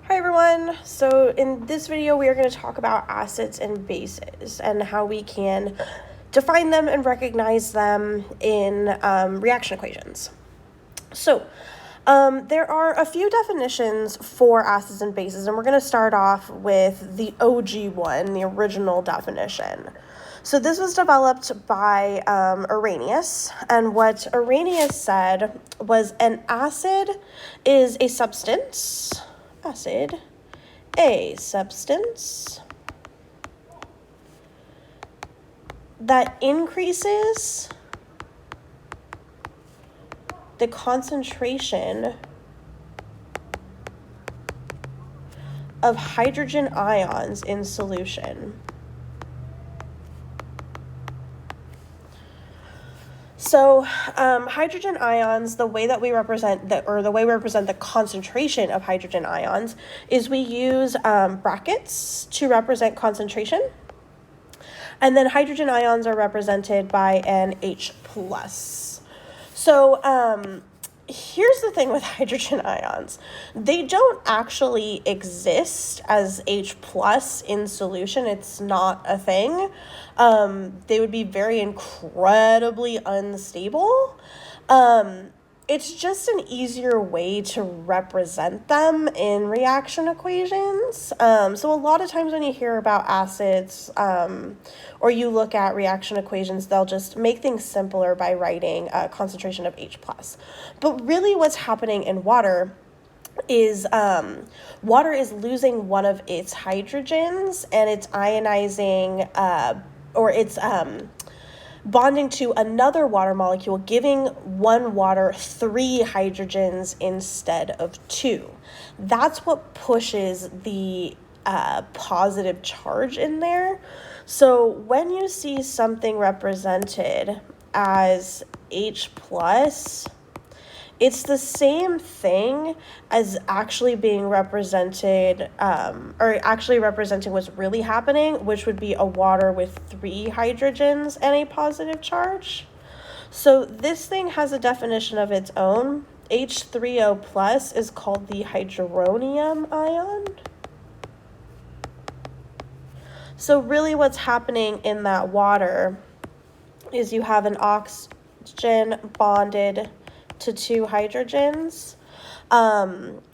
Hi everyone, so in this video we are going to talk about acids and bases and how we can define them and recognize them in reaction equations. So there are a few definitions for acids and bases, and we're going to start off with the OG one, the original definition. So this was developed by Arrhenius, and what Arrhenius said was an acid is a substance, that increases the concentration of hydrogen ions in solution. So hydrogen ions, the way we represent the concentration of hydrogen ions is we use brackets to represent concentration. And then hydrogen ions are represented by an H+. So here's the thing with hydrogen ions. They don't actually exist as H+ in solution. It's not a thing. They would be very incredibly unstable. It's just an easier way to represent them in reaction equations. So a lot of times when you hear about acids or you look at reaction equations, they'll just make things simpler by writing a concentration of H+. But really what's happening in water is water is losing one of its hydrogens and it's ionizing or it's bonding to another water molecule, giving one water 3 hydrogens instead of 2. That's what pushes the positive charge in there. So when you see something represented as H+, it's the same thing as actually being represented, or actually representing what's really happening, which would be a water with 3 hydrogens and a positive charge. So this thing has a definition of its own. H3O+ is called the hydronium ion. So really what's happening in that water is you have an oxygen bonded to 2 hydrogens.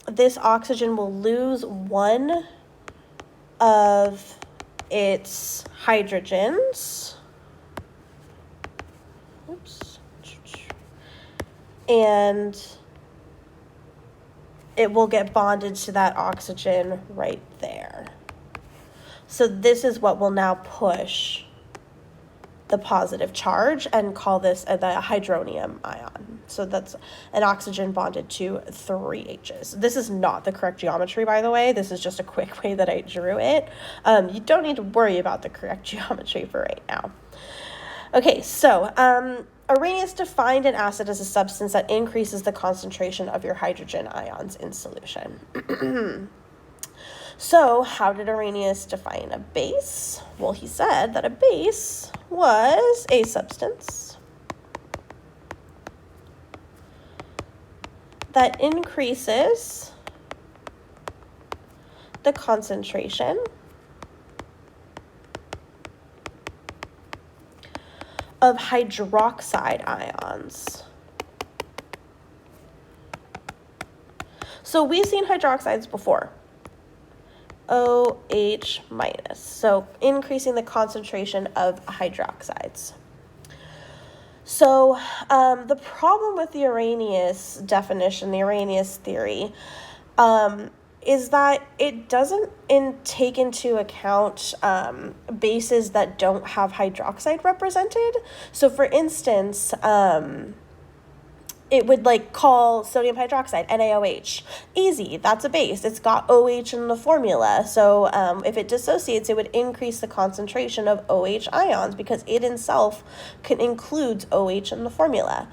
This oxygen will lose one of its hydrogens. And it will get bonded to that oxygen right there. So this is what will now push the positive charge and call this the hydronium ion. So that's an oxygen bonded to 3 H's. This is not the correct geometry, by the way. This is just a quick way that I drew it. You don't need to worry about the correct geometry for right now. Okay, so Arrhenius defined an acid as a substance that increases the concentration of your hydrogen ions in solution. So how did Arrhenius define a base? Well, he said that a base was a substance that increases the concentration of hydroxide ions. So we've seen hydroxides before. OH-, so increasing the concentration of hydroxides. So the problem with the Arrhenius definition, the Arrhenius theory, is that it doesn't take into account bases that don't have hydroxide represented. So for instance, it would call sodium hydroxide NaOH. Easy, that's a base. It's got OH in the formula. So if it dissociates, it would increase the concentration of OH ions because it itself includes OH in the formula.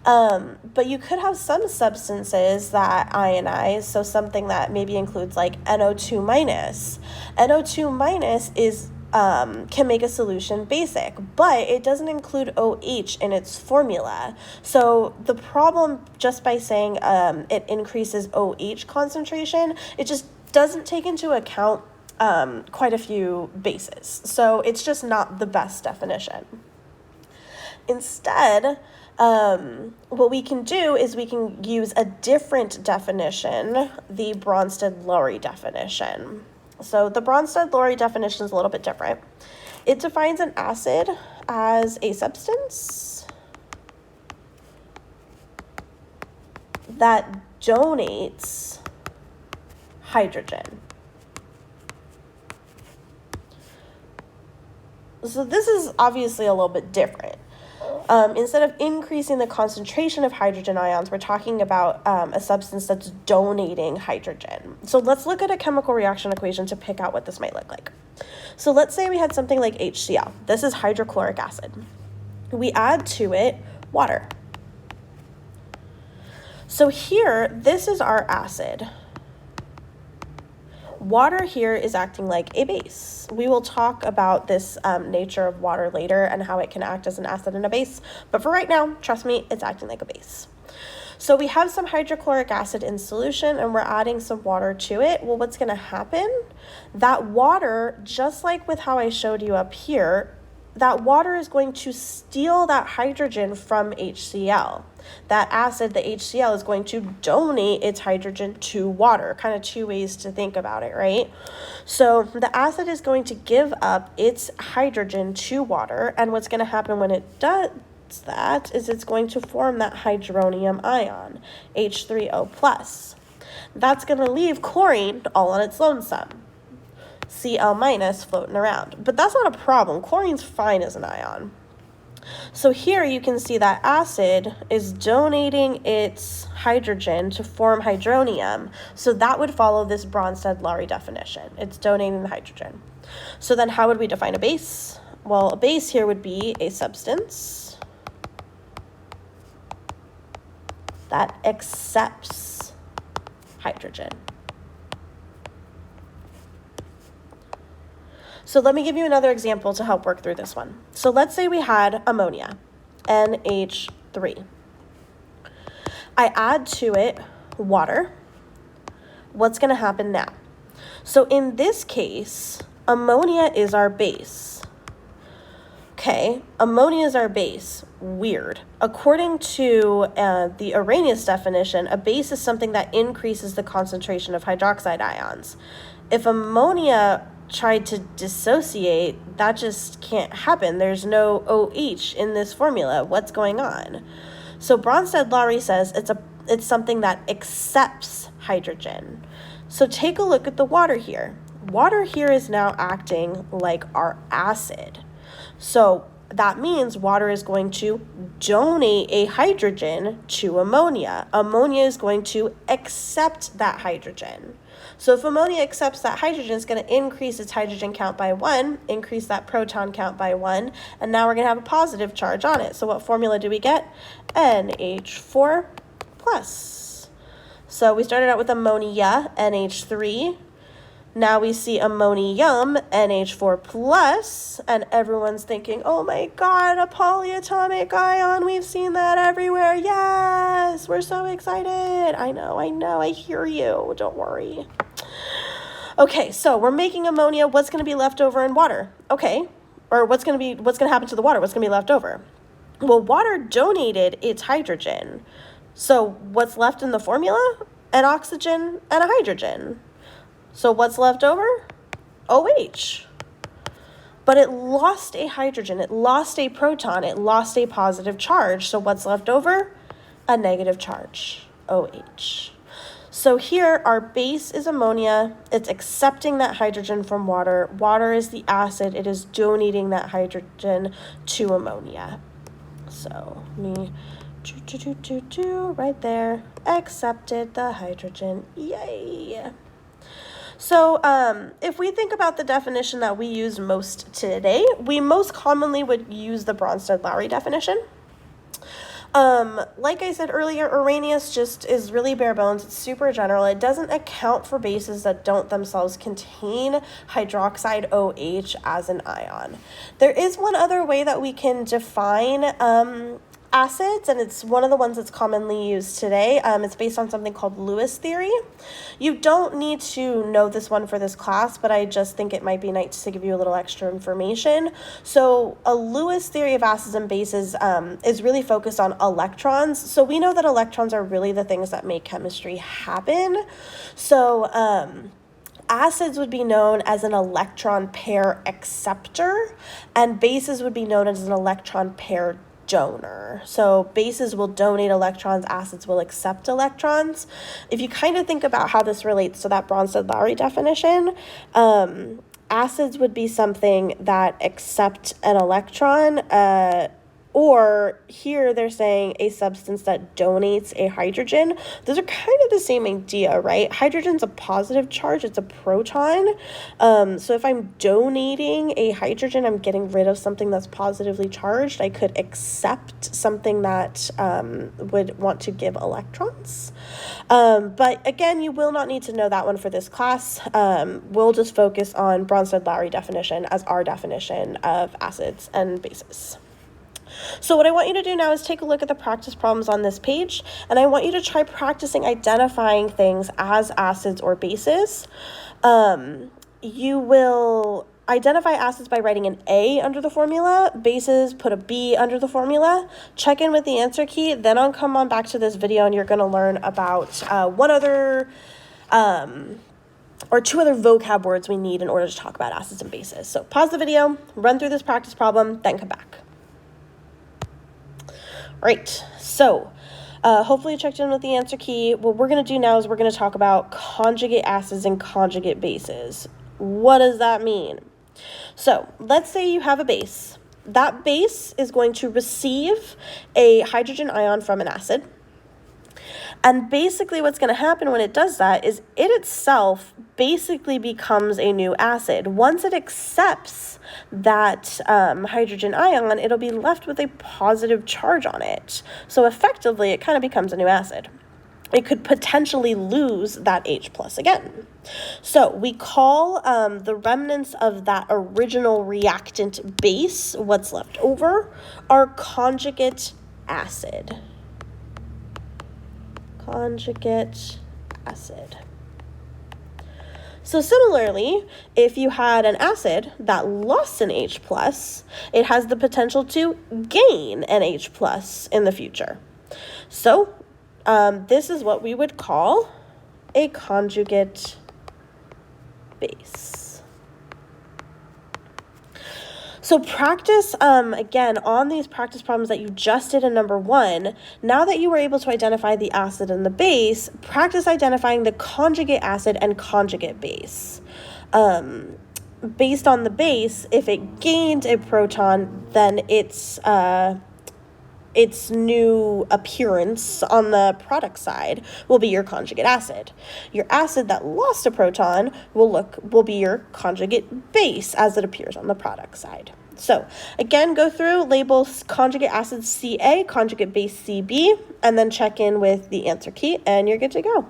But you could have some substances that ionize, so something that maybe includes NO2-. NO2- is can make a solution basic, but it doesn't include OH in its formula. So the problem, just by saying it increases OH concentration, it just doesn't take into account quite a few bases. So it's just not the best definition. Instead, what we can do is we can use a different definition, the Bronsted-Lowry definition. So the Bronsted-Lowry definition is a little bit different. It defines an acid as a substance that donates hydrogen. So this is obviously a little bit different. Instead of increasing the concentration of hydrogen ions, we're talking about a substance that's donating hydrogen. So let's look at a chemical reaction equation to pick out what this might look like. So let's say we had something like HCl. This is hydrochloric acid. We add to it water. So here, this is our acid. Water here is acting like a base. We will talk about this nature of water later and how it can act as an acid and a base. But for right now, trust me, it's acting like a base. So we have some hydrochloric acid in solution and we're adding some water to it. Well, what's going to happen? That water, just like with how I showed you up here, that water is going to steal that hydrogen from HCl. That acid, the HCl, is going to donate its hydrogen to water. Kind of two ways to think about it, right? So the acid is going to give up its hydrogen to water, and what's going to happen when it does that is it's going to form that hydronium ion, H3O+. That's going to leave chlorine all on its lonesome. Cl- floating around. But that's not a problem. Chlorine's fine as an ion. So here you can see that acid is donating its hydrogen to form hydronium. So that would follow this Bronsted-Lowry definition. It's donating the hydrogen. So then how would we define a base? Well, a base here would be a substance that accepts hydrogen. So let me give you another example to help work through this one. So let's say we had ammonia, NH3. I add to it water. What's going to happen now? So in this case, ammonia is our base. Okay, ammonia is our base. Weird. According to the Arrhenius definition, a base is something that increases the concentration of hydroxide ions. If ammonia tried to dissociate, that just can't happen. There's no OH in this formula. What's going on? So Bronsted-Lowry says it's something that accepts hydrogen. So take a look at the water here. Water here is now acting like our acid. So that means water is going to donate a hydrogen to ammonia. Ammonia is going to accept that hydrogen. So if ammonia accepts that hydrogen, it's going to increase its hydrogen count by 1, increase that proton count by 1, and now we're going to have a positive charge on it. So what formula do we get? NH4+. So we started out with ammonia, NH3. Now we see ammonium, NH4+, and everyone's thinking, oh my God, a polyatomic ion. We've seen that everywhere. Yes, we're so excited. I know, I hear you. Don't worry. Okay, so we're making ammonia. What's going to be left over in water? Okay, or what's going to happen to the water? What's going to be left over? Well, water donated its hydrogen. So what's left in the formula? An oxygen and a hydrogen. So what's left over? OH. But it lost a hydrogen, it lost a proton, it lost a positive charge. So what's left over? A negative charge, OH. So here our base is ammonia. It's accepting that hydrogen from water. Water is the acid. It is donating that hydrogen to ammonia. So me right there. Accepted the hydrogen. Yay. So if we think about the definition that we use most today, we most commonly would use the Bronsted-Lowry definition. Like I said earlier, Arrhenius just is really bare bones. It's super general. It doesn't account for bases that don't themselves contain hydroxide OH as an ion. There is one other way that we can define acids, and it's one of the ones that's commonly used today. It's based on something called Lewis theory. You don't need to know this one for this class, but I just think it might be nice to give you a little extra information. So a Lewis theory of acids and bases is really focused on electrons. So we know that electrons are really the things that make chemistry happen. So acids would be known as an electron pair acceptor, and bases would be known as an electron pair donor. So bases will donate electrons, acids will accept electrons. If you kind of think about how this relates to that Bronsted-Lowry definition, acids would be something that accept an electron, or here they're saying a substance that donates a hydrogen. Those are kind of the same idea, right? Hydrogen's a positive charge, it's a proton. So if I'm donating a hydrogen, I'm getting rid of something that's positively charged. I could accept something that would want to give electrons. But again, you will not need to know that one for this class. We'll just focus on Bronsted-Lowry definition as our definition of acids and bases. So what I want you to do now is take a look at the practice problems on this page, and I want you to try practicing identifying things as acids or bases. You will identify acids by writing an A under the formula, bases, put a B under the formula, check in with the answer key, then I'll come on back to this video and you're going to learn about one other or two other vocab words we need in order to talk about acids and bases. So pause the video, run through this practice problem, then come back. Right, so hopefully you checked in with the answer key. What we're going to do now is we're going to talk about conjugate acids and conjugate bases. What does that mean? So let's say you have a base. That base is going to receive a hydrogen ion from an acid. And basically what's going to happen when it does that is it itself basically becomes a new acid. Once it accepts that hydrogen ion, it'll be left with a positive charge on it. So effectively, it kind of becomes a new acid. It could potentially lose that H plus again. So we call the remnants of that original reactant base, what's left over, our conjugate acid. Conjugate acid. So similarly, if you had an acid that lost an H plus, it has the potential to gain an H plus in the future. So this is what we would call a conjugate base. So practice, again, on these practice problems that you just did in number 1, now that you were able to identify the acid and the base, practice identifying the conjugate acid and conjugate base. Based on the base, if it gained a proton, then its new appearance on the product side will be your conjugate acid. Your acid that lost a proton will be your conjugate base as it appears on the product side. So again, go through, label conjugate acid CA, conjugate base CB, and then check in with the answer key, and you're good to go.